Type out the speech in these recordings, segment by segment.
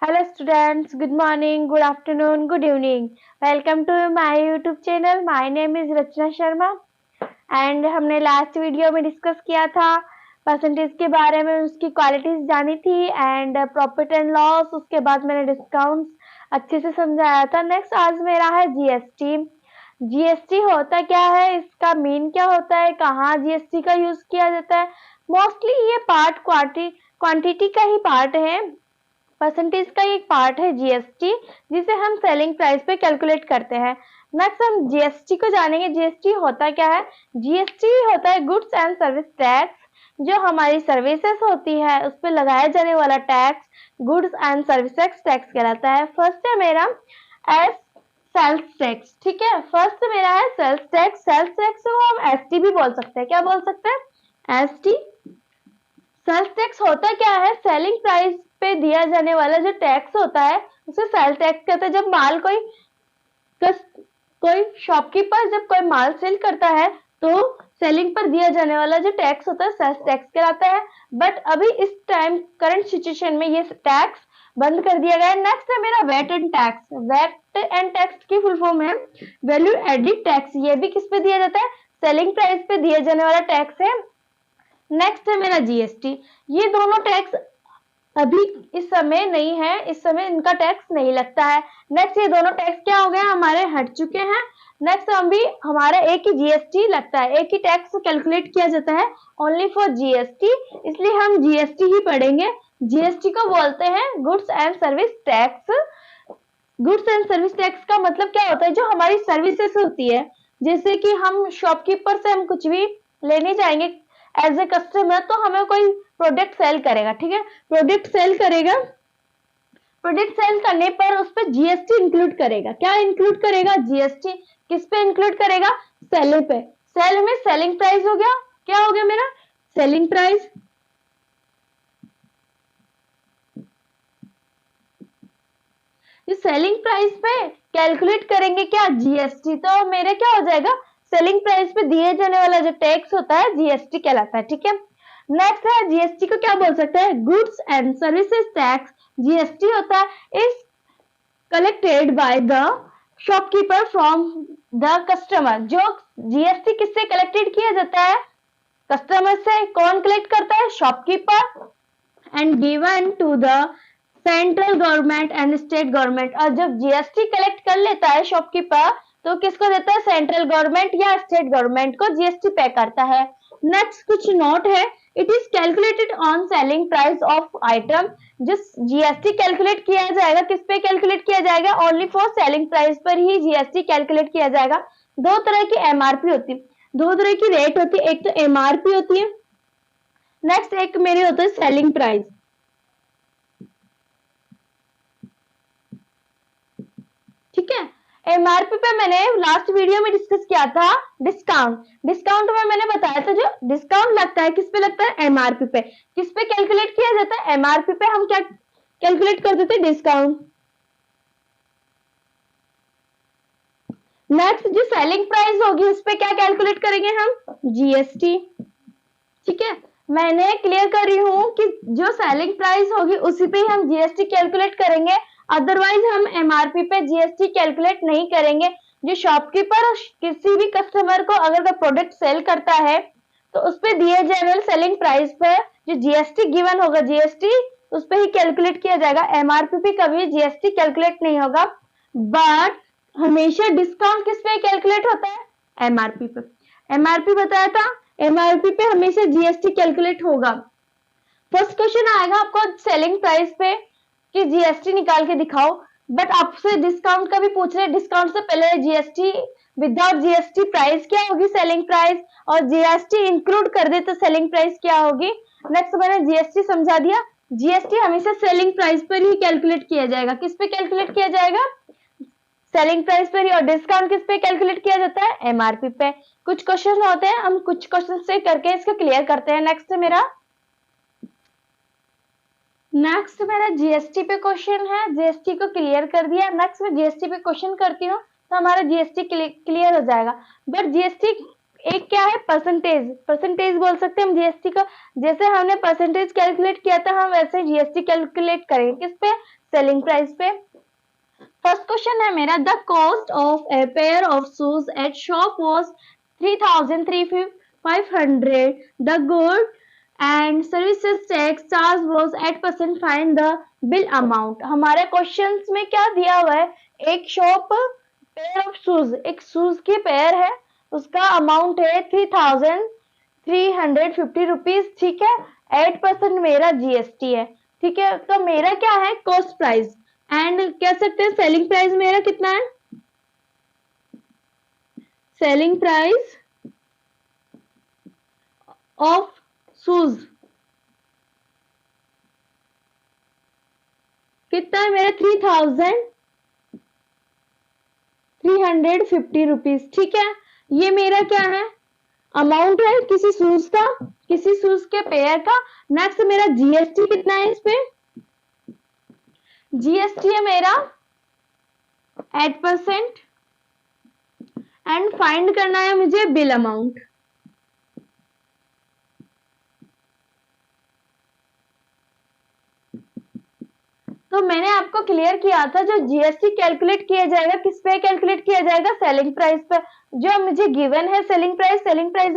Hello students, good morning, good afternoon, good evening. Welcome to my YouTube channel. My name is Rachna Sharma and हमने last video में discuss किया था percentage के बारे में, उसकी क्वालिटीज जानी थी एंड प्रॉफिट एंड लॉस। उसके बाद मैंने डिस्काउंट्स अच्छे से समझाया था। नेक्स्ट आज मेरा है जीएसटी। जीएसटी होता क्या है, इसका मीन क्या होता है, कहाँ जीएसटी का यूज किया जाता है। मोस्टली ये पार्ट क्वांटिटी का ही पार्ट है, परसेंटेज का एक पार्ट है जीएसटी, जिसे हम सेलिंग प्राइस पे कैलकुलेट करते हैं। नेक्स्ट हम जीएसटी को जानेंगे। जीएसटी होता क्या है? जीएसटी होता है गुड्स एंड सर्विस टैक्स। जो हमारी सर्विसेज होती है उस पर लगाया जाने वाला tax goods and service tax कहलाता है। फर्स्ट है मेरा एस सेल्स टैक्स। ठीक है, फर्स्ट मेरा है सेल्स टैक्स। सेल्स टैक्स को हम एसटी भी बोल सकते हैं। क्या बोल सकते हैं? एसटी। सेल्स टैक्स होता क्या है? सेलिंग प्राइस पे दिया जाने वाला जो टैक्स होता है उसे सेल टैक्स कहते हैं। जब माल कोई शॉपकीपर जब कोई माल सेल करता है तो सेलिंग पर दिया जाने वाला जो टैक्स होता है सेल्स टैक्स कहलाता है। बट अभी इस टाइम करंट सिचुएशन में ये टैक्स बंद कर दिया गया है। नेक्स्ट है मेरा VAT and tax. VAT and tax की फुल फॉर्म है वैल्यू एडिड टैक्स। ये भी किस पे दिया जाता है? सेलिंग प्राइस पे दिया जाने वाला टैक्स है। नेक्स्ट है मेरा जीएसटी। ये दोनों टैक्स अभी इस समय नहीं है, इस समय इनका टैक्स नहीं लगता है। नेक्स्ट ये दोनों टैक्स क्या हो गए, हमारे हट चुके हैं। नेक्स्ट हम भी हमारा एक ही जीएसटी लगता है, एक ही टैक्स कैलकुलेट किया जाता है ओनली फॉर जीएसटी, इसलिए हम जीएसटी ही पढ़ेंगे। जीएसटी को बोलते हैं goods and service tax. Goods and service tax का मतलब क्या होता है? जो हमारी सर्विसेज होती है, जैसे कि हम शॉपकीपर से हम कुछ भी लेने जाएंगे एज ए कस्टमर, तो हमें कोई प्रोडक्ट सेल करेगा। ठीक है, प्रोडक्ट सेल करेगा, प्रोडक्ट सेल करने पर उस पर जीएसटी इंक्लूड करेगा। क्या इंक्लूड करेगा? जीएसटी। किस पे इंक्लूड करेगा? सेल पे। सेल में सेलिंग प्राइस हो गया, क्या हो गया मेरा? Selling price. सेलिंग प्राइस पे कैलकुलेट करेंगे क्या? जीएसटी। तो मेरे क्या हो जाएगा? सेलिंग प्राइस पे दिए जाने वाला जो टैक्स होता है जीएसटी कहलाता है। ठीक है, नेक्स्ट है जीएसटी को क्या बोल सकते हैं? Goods and services tax. GST होता है is collected by the shopkeeper from the customer. जो जीएसटी किससे कलेक्टेड किया जाता है? कस्टमर से। कौन कलेक्ट करता है? Shopkeeper. And given to the central government and state government. और जब जीएसटी कलेक्ट कर लेता है शॉपकीपर तो किसको देता है? सेंट्रल गवर्नमेंट या स्टेट गवर्नमेंट को जीएसटी पे करता है। नेक्स्ट कुछ नोट है, it is calculated on selling price of item. जिस जीएसटी कैलकुलेट किया जाएगा किस पे कैलकुलेट किया जाएगा? ओनली फॉर सेलिंग प्राइस पर ही जीएसटी कैलकुलेट किया जाएगा। दो तरह की एमआरपी होती है, दो तरह की रेट होती है, एक तो एमआरपी होती है, नेक्स्ट एक मेरी होता है सेलिंग प्राइस। ठीक है, एमआरपी पे मैंने लास्ट वीडियो में डिस्कस किया था डिस्काउंट। डिस्काउंट में मैंने बताया था जो डिस्काउंट लगता है किस पे लगता है? एमआरपी पे। किस पे कैलकुलेट किया जाता है? एमआरपी पे हम क्या कैलकुलेट कर देते हैं? डिस्काउंट। नेक्स्ट जो सेलिंग प्राइस होगी उस पे क्या कैलकुलेट करेंगे हम? जीएसटी। ठीक है, मैंने क्लियर कर रही हूँ कि जो सेलिंग प्राइस होगी उसी पे ही हम जीएसटी कैलकुलेट करेंगे, अदरवाइज हम एमआरपी पे जीएसटी कैलकुलेट नहीं करेंगे। जो शॉपकीपर किसी भी कस्टमर को अगर वो प्रोडक्ट सेल करता है तो उस पे दिए जाने वाले सेलिंग प्राइस पर जो जीएसटी गिवन होगा, जीएसटी उस पे ही कैलकुलेट किया जाएगा। एमआरपी पे कभी जीएसटी कैलकुलेट नहीं होगा। बट हमेशा डिस्काउंट किस पे कैलकुलेट होता है? एमआरपी पे। एमआरपी बताया था, एमआरपी पे हमेशा जीएसटी कैलकुलेट होगा। फर्स्ट क्वेश्चन आएगा आपको सेलिंग प्राइस पे कि जीएसटी निकाल के दिखाओ, बट आपसे डिस्काउंट का भी पूछ रहे हैं। डिस्काउंट से पहले जीएसटी, विदाउट जीएसटी प्राइस क्या होगी? Selling price. और जीएसटी इंक्लूड कर दे तो सेलिंग प्राइस क्या होगी? नेक्स्ट मैंने जीएसटी समझा दिया। जीएसटी हमेशा सेलिंग प्राइस पर ही कैलकुलेट किया जाएगा। किस पे कैलकुलेट किया जाएगा? सेलिंग प्राइस पर ही। और डिस्काउंट किस पे कैलकुलेट किया जाता है? एमआरपी पे। कुछ क्वेश्चन होते हैं, हम कुछ क्वेश्चन से करके इसको क्लियर करते हैं। नेक्स्ट मेरा जीएसटी पे क्वेश्चन है, जीएसटी को क्लियर कर दिया। नेक्स्ट में जीएसटी पे क्वेश्चन करती हूँ तो हमारा जीएसटी क्लियर हो जाएगा। बट जीएसटी एक क्या है परसेंटेज, परसेंटेज बोल सकते हैं हम जीएसटी का। जैसे हमने परसेंटेज कैलकुलेट किया था, हम वैसे जीएसटी कैलकुलेट करेंगे किस पे, सेलिंग प्राइस पे। फर्स्ट क्वेश्चन है मेरा, the cost of a pair of shoes eight shop was 3,500, the good and services tax charge was 8%, find the bill amount. हमारे क्वेश्चंस में क्या दिया हुआ है, एक शॉप पेयर ऑफ शूज, एक शूज की पेयर है, उसका अमाउंट है 3,350 रुपीज, ठीक है। 8% मेरा जीएसटी है, ठीक है। तो मेरा क्या है, कॉस्ट प्राइस, एंड कह सकते हैं सेलिंग प्राइस मेरा कितना है, सेलिंग प्राइस ऑफ शूज कितना है मेरा, 3,350 रुपीज, ठीक है। ये मेरा क्या है, अमाउंट है किसी शूज का, किसी शूज के पेयर का। नेक्स्ट मेरा जीएसटी कितना है, इस पे जीएसटी है मेरा 8%, एंड फाइंड करना है मुझे बिल अमाउंट। तो मैंने आपको क्लियर किया था, जो जीएसटी कैलकुलेट किया जाएगा किस पे कैलकुलेट किया जाएगा, सेलिंग प्राइस पे। जो मुझे गिवन है सेलिंग प्राइस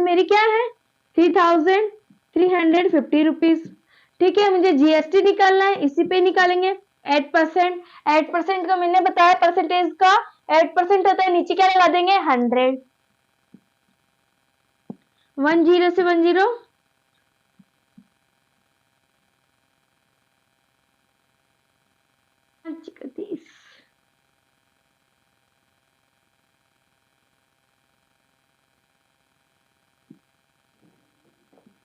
मेरी क्या है 3,350 रुपीज, ठीक है। मुझे जीएसटी निकालना है, इसी पे निकालेंगे 8%। 8% का मैंने बताया परसेंटेज का 8% होता है, नीचे क्या लगा देंगे 100, 10 से 10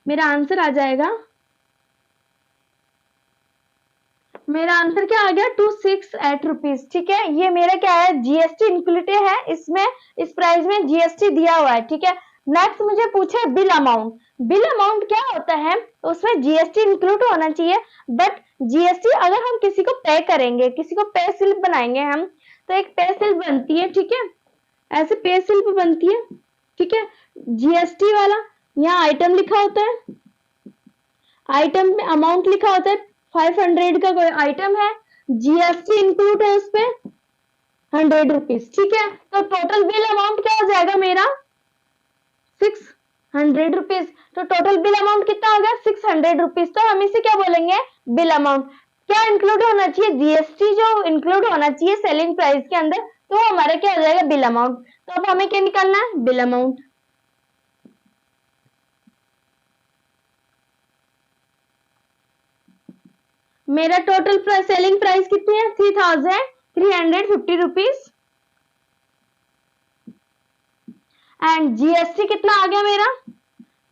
मेरा आंसर आ जाएगा, मेरा आंसर क्या आ गया 268 रुपीज, ठीक है। ये मेरा क्या है, जीएसटी इंक्लूडेड है इसमें, इस प्राइस में जीएसटी दिया हुआ है, ठीक है। नेक्स्ट मुझे पूछे बिल अमाउंट। बिल अमाउंट क्या होता है, तो उसमें जीएसटी इंक्लूड होना चाहिए, बट जीएसटी अगर हम किसी को पे करेंगे, किसी को पे स्लिप बनाएंगे हम, तो एक पे स्लिप बनती है, ठीक है, ऐसे पे स्लिप बनती है, ठीक है। जीएसटी वाला यहाँ आइटम लिखा होता है, आइटम में अमाउंट लिखा होता है, 500 का कोई आइटम है, जीएसटी इंक्लूड है उस पे 100 रुपीज, ठीक है। तो टोटल बिल अमाउंट क्या हो जाएगा मेरा 600 रुपीज। तो टोटल बिल अमाउंट कितना हो गया 600 रुपीज। तो हम इसे क्या बोलेंगे, बिल अमाउंट। क्या इंक्लूड होना चाहिए, जीएसटी जो इंक्लूड होना चाहिए सेलिंग प्राइस के अंदर, तो हमारा क्या हो जाएगा बिल अमाउंट। तो अब हमें क्या निकालना है, बिल अमाउंट। मेरा टोटल सेलिंग प्राइस कितनी है 3,350 रुपीज, एंड जीएसटी कितना आ गया मेरा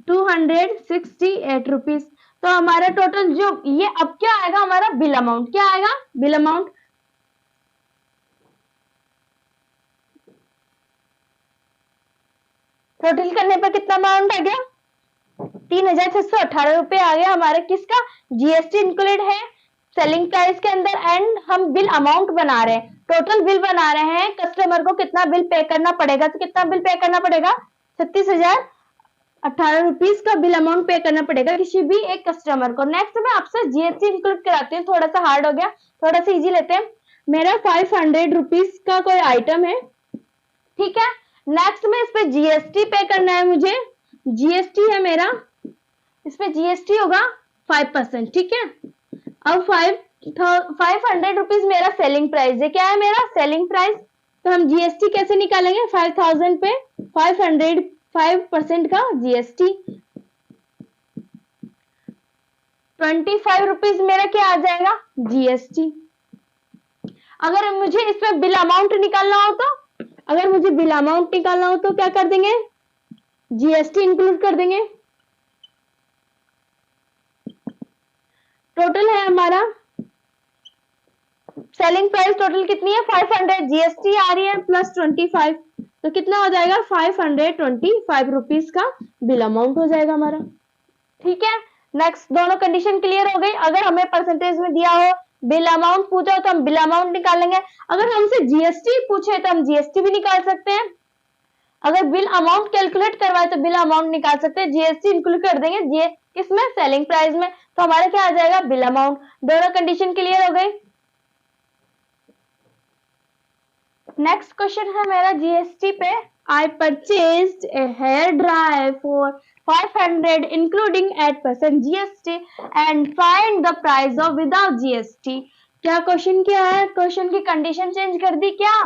268 रुपीज। तो हमारा टोटल जो ये अब क्या आएगा, हमारा बिल अमाउंट क्या आएगा, बिल अमाउंट टोटल करने पर कितना अमाउंट आ गया 3,618 रुपए आ गया हमारा, किसका, जीएसटी इंक्लूडेड है सेलिंग प्राइस के अंदर, एंड हम बिल अमाउंट बना रहे हैं, टोटल बिल बना रहे हैं, कस्टमर को कितना बिल पे करना पड़ेगा। तो कितना बिल पे करना पड़ेगा 36,018 रुपीज का बिल अमाउंट पे करना पड़ेगा किसी भी एक कस्टमर को। नेक्स्ट मैं आपसे जीएसटी इंक्लूड कराती हूँ, थोड़ा सा हार्ड हो गया, थोड़ा सा इजी लेते हैं। मेरा 500 रुपीज का कोई आइटम है, ठीक है। नेक्स्ट में इस पे जीएसटी पे करना है मुझे, जीएसटी है मेरा, इस पे जीएसटी होगा 5%, ठीक है। अब 500 रुपीज मेरा सेलिंग प्राइस है, क्या है मेरा सेलिंग प्राइस। तो हम जीएसटी कैसे निकालेंगे, 5,000 पे 5% का जीएसटी, 25 रुपीज मेरा क्या आ जाएगा जीएसटी। अगर मुझे इसमें बिल अमाउंट निकालना हो तो, अगर मुझे बिल अमाउंट निकालना हो तो क्या कर देंगे, जीएसटी इंक्लूड कर देंगे। टोटल है हमारा सेलिंग प्राइस टोटल कितनी है 500, जीएसटी आ रही है प्लस 25, तो कितना हो जाएगा 525 रुपीज का बिल अमाउंट हो जाएगा हमारा, ठीक है। नेक्स्ट दोनों कंडीशन क्लियर हो गई। अगर हमें परसेंटेज में दिया हो, बिल अमाउंट पूछा हो तो हम बिल अमाउंट निकालेंगे, अगर हमसे जीएसटी पूछे तो हम जीएसटी भी निकाल सकते हैं। अगर बिल अमाउंट कैलकुलेट करवाए तो बिल अमाउंट निकाल सकते हैं, जीएसटी इंक्लूड कर देंगे ये किसमें, सेलिंग प्राइस में, तो हमारा क्या आ जाएगा, बिल अमाउंट। दोनों कंडीशन क्लियर हो गई। नेक्स्ट क्वेश्चन है मेरा जीएसटी पे। I purchased a hair dryer for 500 including 8% GST and find the price of without GST. क्या क्वेश्चन क्या है, क्वेश्चन की कंडीशन चेंज कर दी क्या,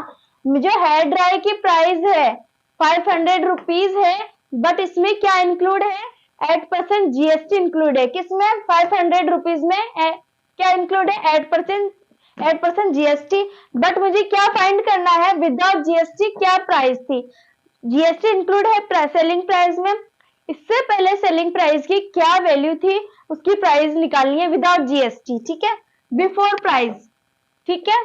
जो हेयर ड्रायर की प्राइस है 500 रुपीज है, बट इसमें क्या इंक्लूड है, 8% जीएसटी इंक्लूड है, किसमें, 500 रुपीज में क्या इंक्लूड है, 8% जीएसटी। बट मुझे क्या फाइंड करना है, विदाउट जीएसटी क्या प्राइस थी, जीएसटी इंक्लूड है सेलिंग प्राइस में, इससे पहले सेलिंग प्राइस की क्या वैल्यू थी, उसकी प्राइस निकालनी है विदाउट जीएसटी, ठीक है, बिफोर प्राइस, ठीक है।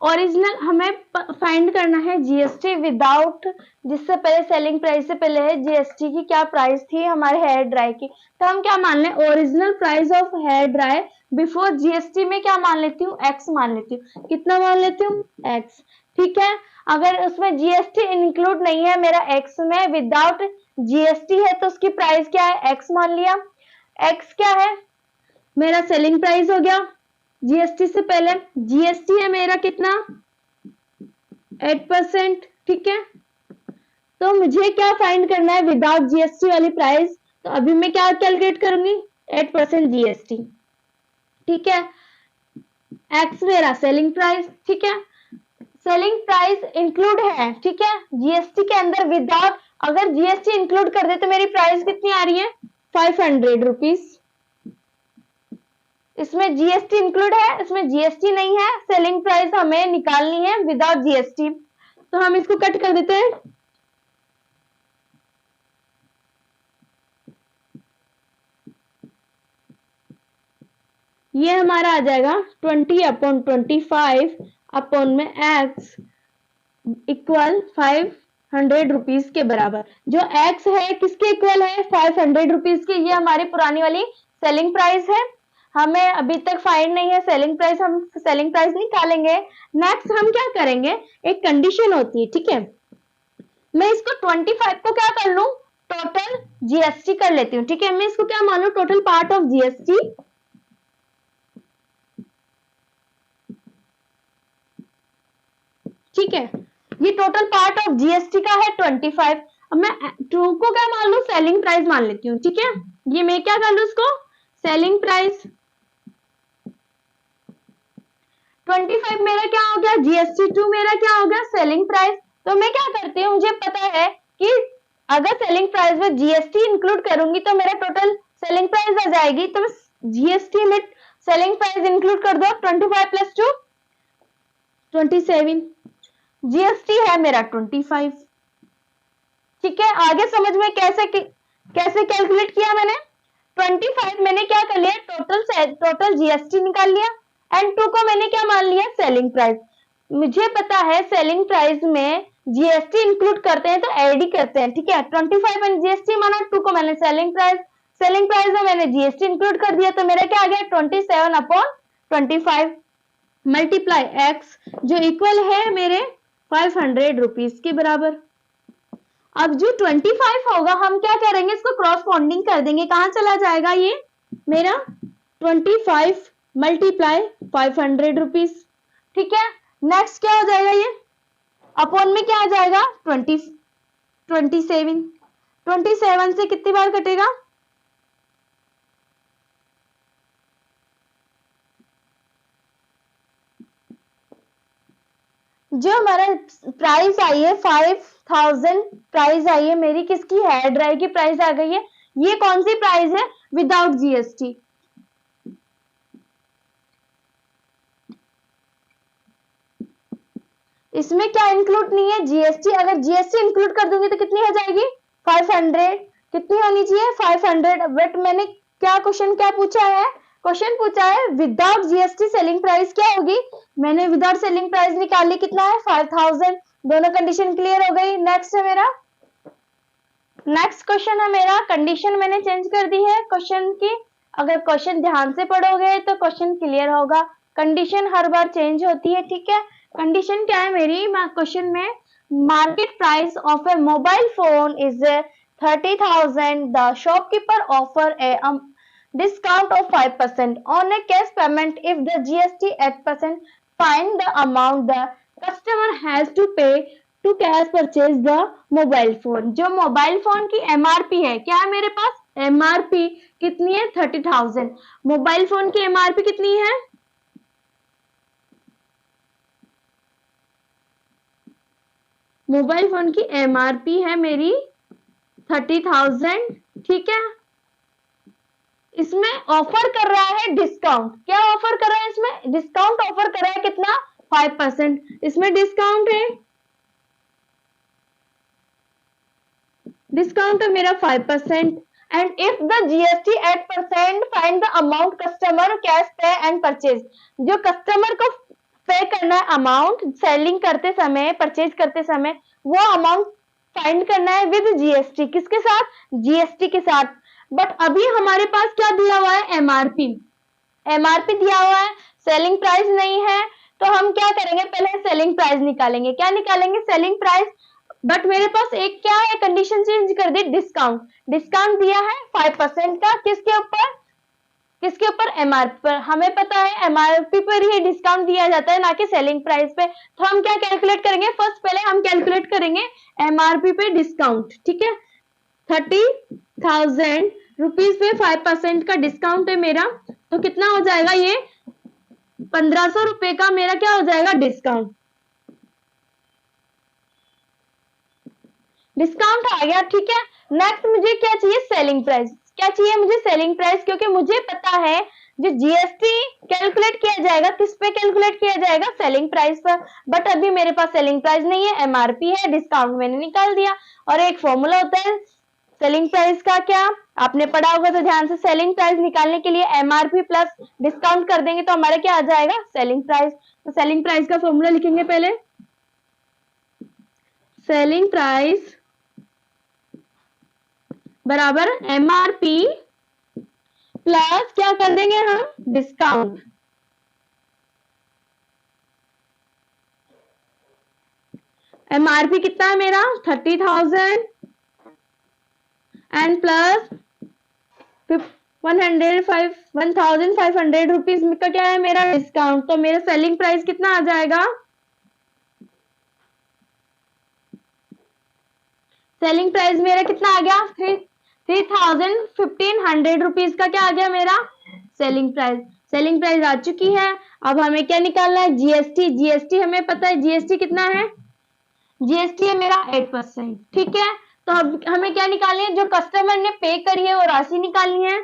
ओरिजिनल हमें फाइंड करना है जीएसटी विदाउट, जिससे पहले सेलिंग प्राइस से पहले है जीएसटी की क्या प्राइस थी हमारे हेयर ड्राई की, तो हम क्या मान लें, original price of hair dry before GST में क्या मान लेती हूँ, एक्स मान लेती हूँ, कितना मान लेती हूँ, एक्स, ठीक है। अगर उसमें जीएसटी इंक्लूड नहीं है मेरा एक्स में, विदाउट जीएसटी है तो उसकी प्राइस क्या है, एक्स मान लिया, एक्स क्या है मेरा, सेलिंग प्राइस हो गया जीएसटी से पहले, जीएसटी है मेरा कितना, 8%, ठीक है। तो मुझे क्या फाइंड करना है, विदाउट जीएसटी वाली प्राइस, तो अभी मैं क्या कैलकुलेट करूंगी, 8% जीएसटी, ठीक है, एक्स मेरा सेलिंग प्राइस, ठीक है, सेलिंग प्राइस इंक्लूड है, ठीक है, जीएसटी के अंदर विदाउट, अगर जीएसटी इंक्लूड कर दे तो मेरी प्राइस कितनी आ रही है, 500 रुपीज, इसमें जीएसटी इंक्लूड है, इसमें जीएसटी नहीं है, सेलिंग प्राइस हमें निकालनी है विदाउट जीएसटी, तो हम इसको कट कर देते हैं, ये हमारा आ जाएगा 20/25 अपॉन में एक्स इक्वल 500 रुपीज के बराबर, जो एक्स है किसके इक्वल है, 500 रुपीज के, ये हमारी पुरानी वाली सेलिंग प्राइस है, हमें अभी तक फाइंड नहीं है सेलिंग प्राइस, हम सेलिंग प्राइस निकालेंगे। नेक्स्ट हम क्या करेंगे, एक कंडीशन होती है, ठीक है, मैं इसको 25 को क्या कर लूं, टोटल जीएसटी कर लेती हूँ, ठीक है, मैं इसको क्या मान लूं, टोटल पार्ट ऑफ जीएसटी, ठीक है, ये टोटल पार्ट ऑफ जीएसटी का है 25, अब मैं 2 को क्या मान लूं, सेलिंग प्राइस मान लेती हूँ, ठीक है, ये मैं क्या कर लूं उसको, सेलिंग प्राइस, 25 मेरा क्या हो गया, जीएसटी 2 मेरा क्या हो गया, सेलिंग प्राइस। तो मैं क्या करती हूँ, मुझे पता है कि अगर सेलिंग प्राइस में जीएसटी इंक्लूड करूंगी तो मेरा टोटल सेलिंग प्राइस आ जाएगी, तो मैं जीएसटी में सेलिंग प्राइस इंक्लूड कर दो, 25 प्लस 2 27, जीएसटी है मेरा 25, ठीक है। आगे समझ में कैसे कैलकुलेट किया मैंने, 25 मैंने क्या कर लिया, टोटल जीएसटी निकाल लिया, एंड 2 को मैंने क्या मान लिया, सेलिंग प्राइस। मुझे पता है सेलिंग प्राइस में जीएसटी इंक्लूड करते हैं तो ऐड ही करते हैं, ठीक है, 25 मैंने जीएसटी माना, 2 को मैंने सेलिंग प्राइस में मैंने जीएसटी इंक्लूड कर दिया, तो मेरा क्या आ गया, 27/25 मल्टीप्लाई एक्स, जो इक्वल है मेरे 500 रुपीज के बराबर। अब जो 25 होगा हम क्या करेंगे, इसको क्रॉसपॉन्डिंग कर देंगे, कहां चला जाएगा ये मेरा 25 मल्टीप्लाई 500 रुपीज, ठीक है। नेक्स्ट क्या हो जाएगा, ये अपॉन में क्या आ जाएगा, 27 से कितनी बार कटेगा, जो हमारा प्राइस आई है 5000 प्राइस आई है मेरी, किसकी, हेयर ड्राई की प्राइस आ गई है, ये कौन सी प्राइस है, विदाउट जीएसटी, इसमें क्या इंक्लूड नहीं है, जीएसटी, अगर जीएसटी इंक्लूड कर दूंगी तो कितनी हो जाएगी, 500, कितनी होनी चाहिए, 500, बट मैंने क्या क्वेश्चन क्या पूछा है, क्वेश्चन पूछा है विदाउट जीएसटी सेलिंग प्राइस क्या होगी, मैंने विदाउट सेलिंग प्राइस निकाली, कितना है, 5000, दोनों कंडीशन क्लियर हो गई। नेक्स्ट है मेरा, नेक्स्ट क्वेश्चन है मेरा, कंडीशन मैंने चेंज कर दी है क्वेश्चन की, अगर क्वेश्चन ध्यान से पढ़ोगे तो क्वेश्चन क्लियर होगा, कंडीशन हर बार चेंज होती है, ठीक है, कंडीशन क्या है मेरी क्वेश्चन में, market price of A mobile phone is 30,000, the shopkeeper offer A discount of 5% on a cash payment. If the GST 8%, find the amount the customer has to pay to cash purchase the mobile phone. जो mobile phone की MRP है, क्या है मेरे पास MRP कितनी है 30,000। Mobile phone की MRP कितनी है, मोबाइल फोन की MRP है मेरी 30,000, ठीक है। इसमें ऑफर कर रहा है डिस्काउंट, क्या ऑफर कर रहा है इसमें, डिस्काउंट ऑफर कर रहा है कितना 5%, इसमें डिस्काउंट है, डिस्काउंट है मेरा 5%। And if the GST 8%, find the amount customer cash पे एंड परचेज। जो कस्टमर को पे करना है अमाउंट सेलिंग करते समय, परचेज करते समय, वो अमाउंट फाइंड करना है विद GST, किसके साथ, GST के साथ। बट अभी हमारे पास क्या दिया हुआ है, MRP दिया हुआ है, सेलिंग प्राइस नहीं है। तो हम क्या करेंगे, पहले सेलिंग प्राइस निकालेंगे, क्या निकालेंगे, सेलिंग प्राइस। बट मेरे पास एक क्या है, कंडीशन चेंज कर दी, डिस्काउंट, डिस्काउंट दिया है 5% का, किसके ऊपर, किसके ऊपर, MRP पर। हमें पता है MRP पर ही डिस्काउंट दिया जाता है, ना कि सेलिंग प्राइस पे। तो हम क्या कैलकुलेट करेंगे, फर्स्ट पहले हम कैलकुलेट करेंगे MRP पे डिस्काउंट, ठीक है। 30,000 रुपीज पे 5% का डिस्काउंट है मेरा, तो कितना हो जाएगा, ये 1500 रुपए का मेरा क्या हो जाएगा, डिस्काउंट, डिस्काउंट आ गया, ठीक है। नेक्स्ट मुझे क्या चाहिए, सेलिंग प्राइस, क्या चाहिए मुझे, सेलिंग प्राइस, क्योंकि मुझे पता है जो GST कैलकुलेट किया जाएगा, किस पे कैलकुलेट किया जाएगा, सेलिंग प्राइस पर। बट अभी मेरे पास सेलिंग प्राइस नहीं है, MRP है, डिस्काउंट मैंने निकाल दिया। और एक फॉर्मूला होता है सेलिंग प्राइस का, क्या आपने पढ़ा होगा तो ध्यान से, सेलिंग प्राइस निकालने के लिए MRP प्लस डिस्काउंट कर देंगे तो हमारा क्या आ जाएगा, सेलिंग प्राइस। तो सेलिंग प्राइस का फॉर्मूला लिखेंगे पहले, सेलिंग प्राइस बराबर MRP प्लस क्या कर देंगे हम, डिस्काउंट। MRP कितना है मेरा 30,000 एंड प्लस 1,500 रुपीज का क्या है मेरा डिस्काउंट। तो मेरा सेलिंग प्राइस कितना आ जाएगा, सेलिंग प्राइस मेरा कितना आ गया, 3,1,500 रुपीज का क्या आ गया मेरा सेलिंग प्राइस। सेलिंग प्राइस आ चुकी है। अब हमें क्या निकालना है, GST। GST हमें पता है GST कितना है, GST है मेरा 8%, ठीक है। तो अब हमें क्या निकालनी है, जो कस्टमर ने पे करी है वो राशि निकालनी है,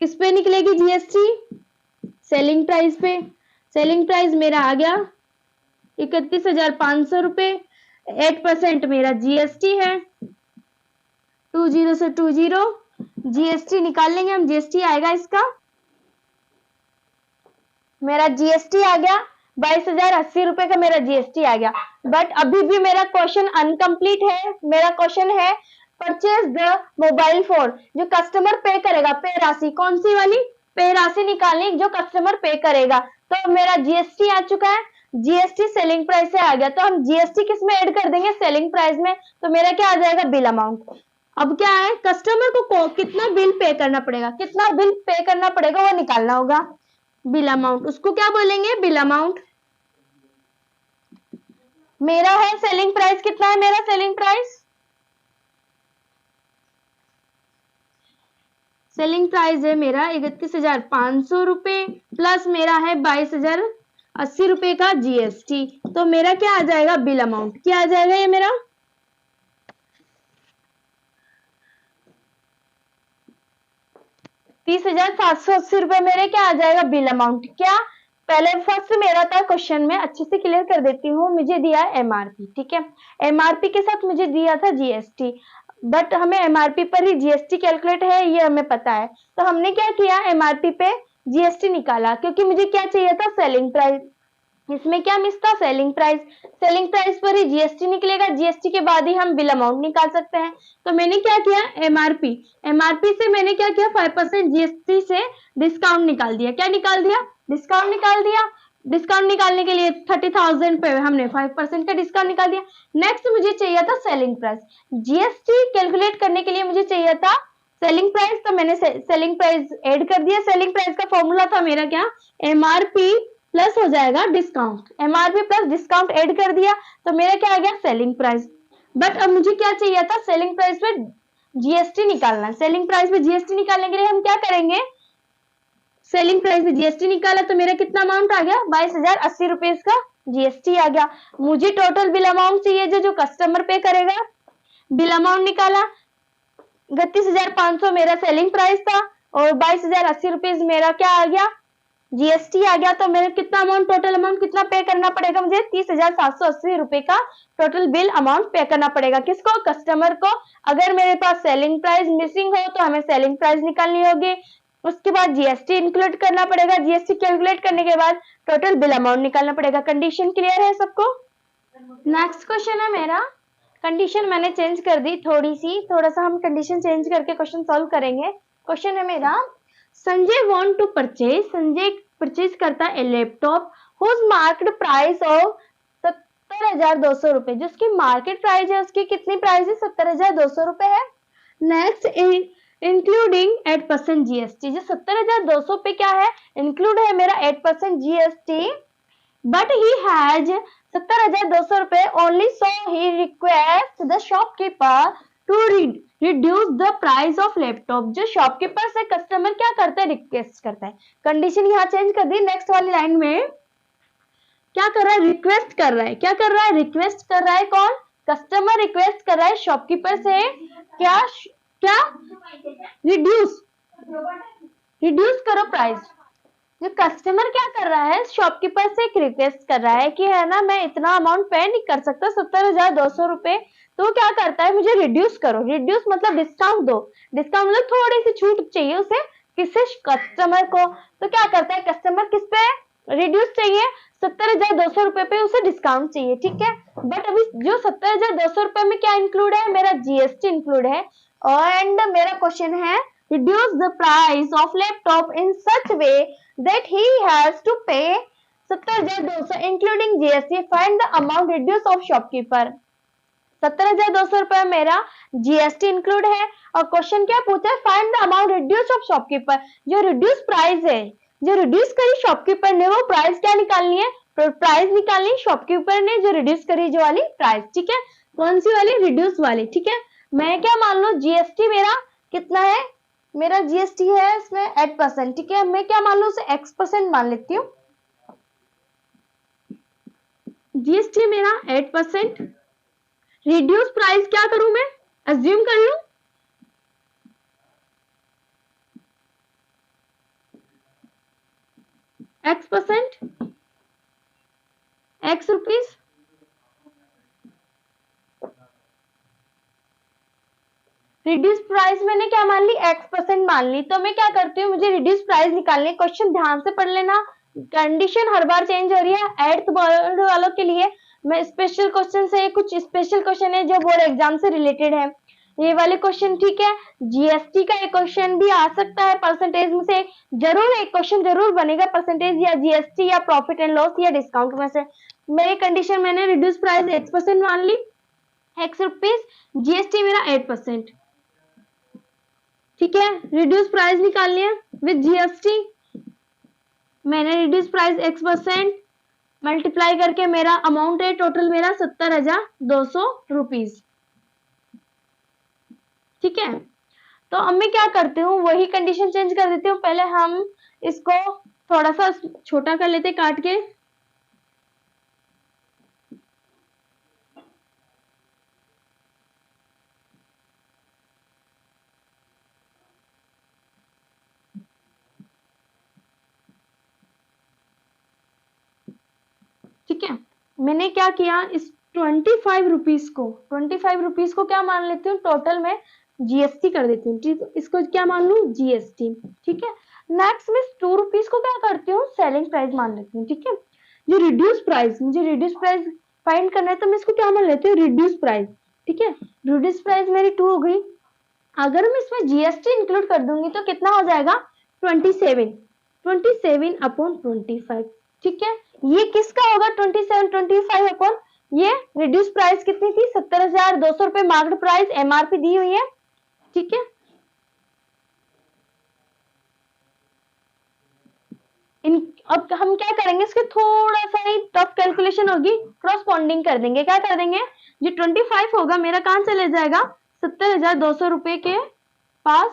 किस पे निकलेगी, GST सेलिंग प्राइस पे। सेलिंग प्राइस मेरा आ गया 31,500 रुपए, 8% मेरा GST है, 20 से 20 GST निकाल लेंगे हम, GST आएगा इसका, मेरा GST आ गया 22,080 रुपए का मेरा GST आ गया। बट अभी भी मेरा क्वेश्चन अनकंप्लीट है। मेरा क्वेश्चन है परचेज द मोबाइल फोन, जो कस्टमर पे करेगा, पे राशि कौन सी वाली, पे राशि निकालनी जो कस्टमर पे करेगा। तो मेरा GST आ चुका है, GST सेलिंग प्राइस से आ गया, तो हम GST किस में ऐड कर देंगे, सेलिंग प्राइस में। तो मेरा क्या आ जाएगा, बिल अमाउंट। अब क्या है, कस्टमर को कितना बिल पे करना पड़ेगा, कितना बिल पे करना पड़ेगा वो निकालना होगा, बिल अमाउंट, उसको क्या बोलेंगे, बिल अमाउंट। मेरा है सेलिंग प्राइस, कितना है मेरा सेलिंग प्राइस, सेलिंग प्राइस है मेरा 31,500 रुपए प्लस मेरा है 22,080 रुपए का GST। तो मेरा क्या आ जाएगा, बिल अमाउंट, क्या आ जाएगा ये मेरा, 30,780 रुपए मेरे क्या आ जाएगा, बिल अमाउंट। क्या पहले फर्स्ट मेरा था क्वेश्चन में, अच्छे से क्लियर कर देती हूँ। मुझे दिया है MRP, ठीक है, MRP के साथ मुझे दिया था GST, बट हमें MRP पर ही GST कैलकुलेट है ये हमें पता है। तो हमने क्या किया, MRP पे GST निकाला, क्योंकि मुझे क्या चाहिए था, सेलिंग प्राइस। इसमें क्या मिस था, सेलिंग प्राइस। सेलिंग प्राइस पर ही GST निकलेगा, GST के बाद ही हम बिल अमाउंट निकाल सकते हैं। तो मैंने क्या किया, MRP से मैंने क्या किया, 5% GST से डिस्काउंट निकाल दिया। क्या निकाल दिया, डिस्काउंट निकाल दिया। डिस्काउंट निकालने के लिए 30,000 पे हमने 5% का डिस्काउंट निकाल दिया। नेक्स्ट मुझे चाहिए था सेलिंग प्राइस। जीएसटी कैलकुलेट करने के लिए मुझे चाहिए था सेलिंग प्राइस, तो मैंने सेलिंग प्राइस ऐड कर दिया। सेलिंग प्राइस का फॉर्मूला था मेरा क्या, एमआरपी प्लस हो जाएगा discount, MRP plus discount add कर दिया तो मेरा क्या आ गया सेलिंग प्राइस। बट अब मुझे क्या चाहिए था, सेलिंग प्राइस पे जीएसटी निकालना। सेलिंग प्राइस पे जीएसटी निकालने के लिए हम क्या करेंगे, सेलिंग प्राइस पे जीएसटी निकाला तो मेरा कितना अमाउंट आ गया, 22,080 रुपीज का जीएसटी आ गया। मुझे टोटल बिल अमाउंट चाहिए जो कस्टमर पे करेगा। बिल अमाउंट निकाला, 32,500 मेरा सेलिंग प्राइस था और 22,080 रुपीज मेरा क्या आ गया, जीएसटी आ गया। तो मेरा कितना अमाउंट, टोटल अमाउंट कितना पे करना पड़ेगा मुझे, 30,780 रुपए का टोटल बिल अमाउंट पे करना पड़ेगा। किसको, कस्टमर को। अगर मेरे पास सेलिंग प्राइस मिसिंग हो तो हमें सेलिंग प्राइस निकालनी होगी, उसके बाद जीएसटी इंक्लूड करना पड़ेगा। जीएसटी कैलकुलेट करने के बाद टोटल बिल अमाउंट निकालना पड़ेगा। कंडीशन क्लियर है सबको। नेक्स्ट क्वेश्चन है मेरा, कंडीशन मैंने चेंज कर दी थोड़ा सा हम कंडीशन चेंज करके क्वेश्चन सॉल्व करेंगे। क्वेश्चन है मेरा, Sanjay want to purchase, Sanjay purchase करता है laptop whose market price of 70,200 रुपए। जो उसकी मार्केट प्राइस है उसकी कितनी प्राइस है, 70,200 रुपए है। नेक्स्ट इंक्लूडिंग 8% जीएसटी, जो 70,200 पे क्या है, इंक्लूड है मेरा 8% जीएसटी। बट ही हैज 70,200 रुपए only, so he request the shopkeeper to reduce the price of laptop. जो शॉपकीपर से कस्टमर क्या करता है, रिक्वेस्ट करता है। कंडीशन यहाँ चेंज कर दी। नेक्स्ट वाली लाइन में क्या कर रहा है, रिक्वेस्ट कर रहा है। क्या कर रहा है, रिक्वेस्ट कर रहा है। कौन, कस्टमर रिक्वेस्ट कर रहा है शॉपकीपर से क्या क्या रिड्यूस करो प्राइस। जो कस्टमर क्या कर रहा है, शॉपकीपर से एक रिक्वेस्ट कर रहा है कि है ना मैं इतना अमाउंट पे नहीं कर सकता, 70,200 रुपए, तो क्या करता है, मुझे रिड्यूस करो। रिड्यूस मतलब डिस्काउंट दो, डिस्काउंट मतलब थोड़ी सी छूट चाहिए उसे, किससे, कस्टमर को। तो क्या करता है, कस्टमर किस पे रिड्यूस चाहिए, 70,200 रुपए पे उसे डिस्काउंट चाहिए, ठीक है। बट अभी जो 70,200 रुपए में क्या इंक्लूड है, मेरा जीएसटी इंक्लूड है। एंड मेरा क्वेश्चन है, reduce the price of laptop in such way that he has to pay 70,200 including GST. Find the amount reduced of shopkeeper. 70,200 रुपए मेरा जीएसटी इंक्लूड है और क्वेश्चन क्या पूछा है, find the amount reduce of shopkeeper. जो reduce price है, जो रिड्यूस करी शॉपकीपर ने, वो प्राइस क्या निकालनी है, प्राइस निकालनी है शॉपकीपर ने जो रिड्यूस करी, जो वाली प्राइस, ठीक है। कौन सी वाली, रिड्यूस वाली, ठीक है। मैं क्या मान लू, जीएसटी मेरा कितना है, मेरा जीएसटी है इसमें 8%, ठीक है। मैं क्या मान लू, उसे x% मान लेती हूँ। जीएसटी मेरा 8%, रिड्यूस प्राइस क्या करूं मैं, अज्यूम कर लूं x%, x rupees. Reduce price मैंने क्या मान ली, x% मान ली। तो मैं क्या करती हूँ, मुझे रिड्यूस प्राइस निकालनी है। क्वेश्चन ध्यान से पढ़ लेना, कंडीशन हर बार चेंज हो रही है। 8th बोर्ड वालों के लिए मैं स्पेशल क्वेश्चन से, कुछ स्पेशल क्वेश्चन है जो बोर्ड एग्जाम से रिलेटेड है, ये वाले क्वेश्चन, ठीक है। जीएसटी का एक क्वेश्चन भी आ सकता है, परसेंटेज में से जरूर एक क्वेश्चन जरूर बनेगा, परसेंटेज या जीएसटी या प्रॉफिट एंड लॉस या डिस्काउंट में से। मेरी कंडीशन मैंने रिड्यूस प्राइस 8% मान ली, x रुपीज, जीएसटी मेरा 8%, ठीक है। रिड्यूस प्राइस निकालनी है विद जीएसटी। मैंने रिड्यूस प्राइस x% मल्टीप्लाई करके मेरा अमाउंट है टोटल मेरा 70,200 रुपीज, ठीक है। तो अब मैं क्या करती हूँ, वही कंडीशन चेंज कर देती हूँ। पहले हम इसको थोड़ा सा छोटा कर लेते काट के। ठीक है, मैंने क्या किया, इस 25 रुपीज को क्या मान लेती हूँ, टोटल में जीएसटी कर देती हूँ, ठीक। इसको क्या मान लू, जीएसटी, ठीक है। नेक्स्ट में 2 रुपीज को क्या करती हूँ, सेलिंग प्राइस मान लेती हूँ, ठीक है। जो रिड्यूस प्राइस, मुझे रिड्यूस प्राइस फाइंड करना है तो मैं इसको क्या मान लेती हूँ, रिड्यूस प्राइस, ठीक है। रिड्यूस प्राइस मेरी 2 हो गई। अगर मैं इसमें जीएसटी इंक्लूड कर दूंगी तो कितना हो जाएगा, 27 अपॉन 25, ठीक है, ये किसका होगा 2725 अपॉन ये रिड्यूस प्राइस कितनी थी 70,200 रुपए मार्केट प्राइस एमआरपी दी हुई है। ठीक है, अब हम क्या करेंगे, इसके थोड़ा सा ही टफ कैलकुलेशन होगी, क्रॉसपॉन्डिंग कर देंगे। क्या कर देंगे, जो 25 होगा मेरा कहां चले जाएगा 70,200 रुपए के पास,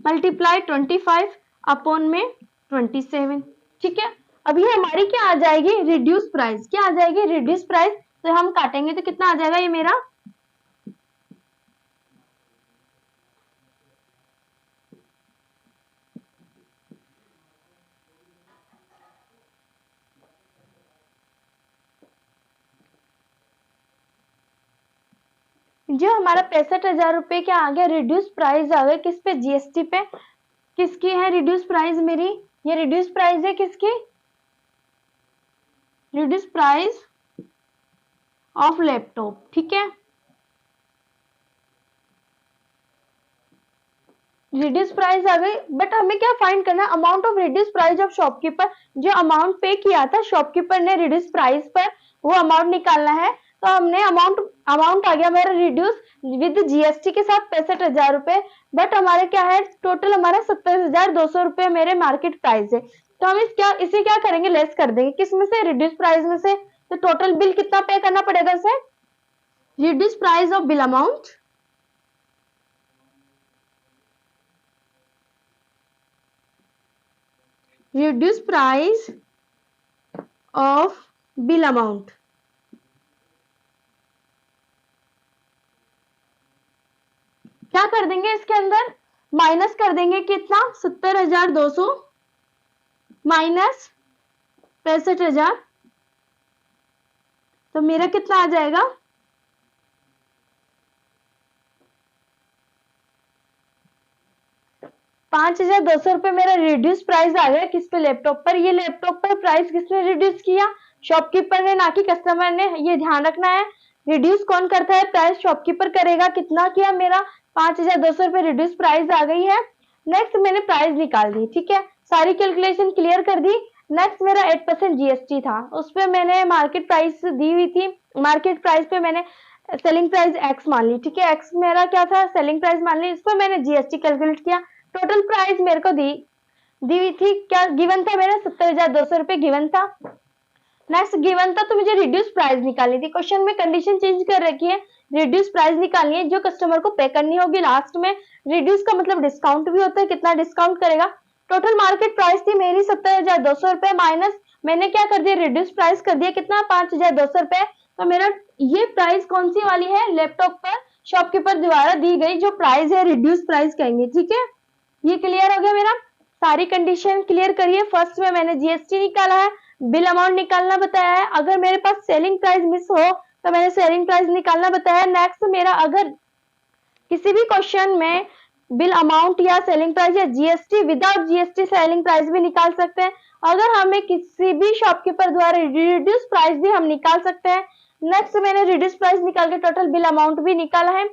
मल्टीप्लाई 25 अपॉन में 27। ठीक है, अब ये हमारी क्या आ जाएगी रिड्यूस प्राइस, क्या आ जाएगी रिड्यूस प्राइस। तो हम काटेंगे तो कितना आ जाएगा ये मेरा, जो हमारा 65,000 रुपए क्या आ गया रिड्यूस प्राइस आ गया, किस पे जीएसटी पे, किसकी है रिड्यूस प्राइस मेरी, ये रिड्यूस प्राइस है किसकी, रिड्यूस प्राइस ऑफ लैपटॉप। ठीक है, रिड्यूस प्राइस आ गई, बट हमें क्या फाइंड करना है, amount of reduce price of shopkeeper, जो अमाउंट पे किया था शॉपकीपर ने रिड्यूस प्राइस पर, वो अमाउंट निकालना है। तो हमने अमाउंट आ गया मेरा रिड्यूस विद जीएसटी के साथ 65,000 रुपए, बट हमारे क्या है टोटल हमारा 70,200 रुपए मेरे मार्केट प्राइस है। तो हम इसे क्या करेंगे, लेस कर देंगे, किस में से, रिड्यूस प्राइस में से। तो टोटल बिल कितना पे करना पड़ेगा इसे, reduce price of bill amount, reduce price of bill amount। क्या कर देंगे इसके अंदर, माइनस कर देंगे कितना 70,200 माइनस 65,000, तो मेरा कितना आ जाएगा 5,200 रुपए मेरा रिड्यूस प्राइस आ गया किस पे, लैपटॉप पर। ये लैपटॉप पर प्राइस किसने रिड्यूस किया, शॉपकीपर ने, ना कि कस्टमर ने, ये ध्यान रखना है। रिड्यूस कौन करता है, प्राइस शॉपकीपर करेगा। कितना किया मेरा 5,200 रुपए रिड्यूस प्राइस आ गई है। नेक्स्ट मैंने प्राइस निकाल दी। ठीक है, सारी कैलकुलेशन क्लियर कर दी। नेक्स्ट मेरा 8% जीएसटी था, उस पर मैंने मार्केट प्राइस दी हुई थी, मार्केट प्राइस पे मैंने सेलिंग प्राइस एक्स मान ली। ठीक है, एक्स मेरा क्या था सेलिंग प्राइस मान ली, इस पर मैंने जीएसटी कैलकुलेट किया। टोटल प्राइस मेरे को दी हुई थी, क्या गिवन था मेरा 70,200 रुपए गिवन था। नेक्स्ट गिवन था तो मुझे रिड्यूस प्राइस निकालनी थी। क्वेश्चन में कंडीशन चेंज कर रखी है, रिड्यूस प्राइस निकालनी है जो कस्टमर को पे करनी होगी लास्ट में। रिड्यूस का मतलब डिस्काउंट भी होता है, कितना डिस्काउंट करेगा। टोटल मार्केट प्राइस थी मेरी 70,200 रुपए, माइनस मैंने क्या कर दिया रिड्यूस प्राइस कर दिया कितना 5,200 रुपए। तो मेरा ये प्राइस कौन सी वाली है, लैपटॉप पर शॉपकीपर द्वारा दी गई जो प्राइस है रिड्यूस प्राइस कहेंगे। ठीक है, ये क्लियर हो गया मेरा, सारी कंडीशन क्लियर करिए। फर्स्ट में मैंने जीएसटी निकाला है, बिल अमाउंट निकालना बताया है, अगर मेरे पास सेलिंग प्राइस मिस हो तो मैंने सेलिंग प्राइस निकालना बताया है। नेक्स्ट मेरा अगर किसी भी क्वेश्चन में बिल अमाउंट या सेलिंग प्राइस या GST, without GST selling price भी निकाल सकते हैं। अगर हमें किसी भी शॉपकीपर द्वारा रिड्यूस प्राइस भी हम निकाल सकते हैं। नेक्स्ट मैंने रिड्यूस प्राइस निकाल के टोटल बिल अमाउंट भी निकाला है।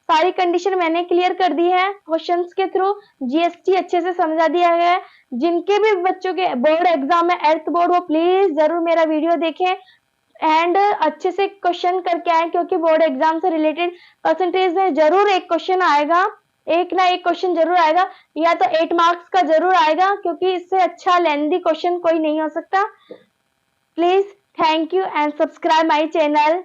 सारी कंडीशन मैंने क्लियर कर दी है क्वेश्चंस के थ्रू, जीएसटी अच्छे से समझा दिया गया है। जिनके भी बच्चों के बोर्ड एग्जाम है 8th बोर्ड, वो प्लीज जरूर मेरा वीडियो देखें एंड अच्छे से क्वेश्चन करके आए, क्योंकि बोर्ड एग्जाम से रिलेटेड परसेंटेज में जरूर एक क्वेश्चन आएगा, एक ना एक क्वेश्चन जरूर आएगा, या तो 8 मार्क्स का जरूर आएगा, क्योंकि इससे अच्छा लेंथी क्वेश्चन कोई नहीं हो सकता। Please thank you and subscribe my channel.